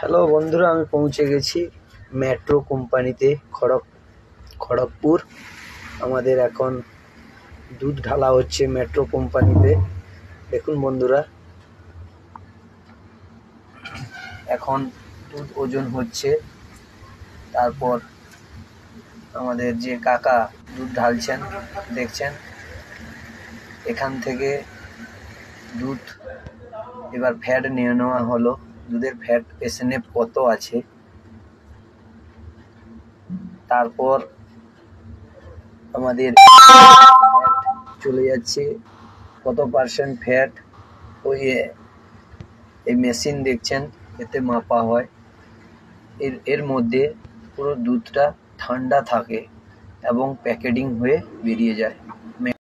Hello বন্ধুরা, আমি পৌঁছে গেছি মেট্রো কোম্পানিতে খড়গপুর। আমাদের এখন দুধ ঢালা হচ্ছে মেট্রো কোম্পানিতে। দেখুন বন্ধুরা, এখন দুধ ওজন হচ্ছে। তারপর আমাদের যে কাকা দুধ ঢালছেন দেখছেন, এখান থেকে দুধ এবার ফ্যাট নিয়ে নেওয়া হলো। দুধের ফ্যাট এসএনএফ কত আছে, তারপর আমাদের চলে যাচ্ছে কত পার্সেন্ট ফ্যাট। ওই এই মেশিন দেখছেন, এতে মাপা হয়। এর মধ্যে পুরো দুধটা ঠান্ডা থাকে এবং প্যাকেটিং হয়ে বেরিয়ে যায়।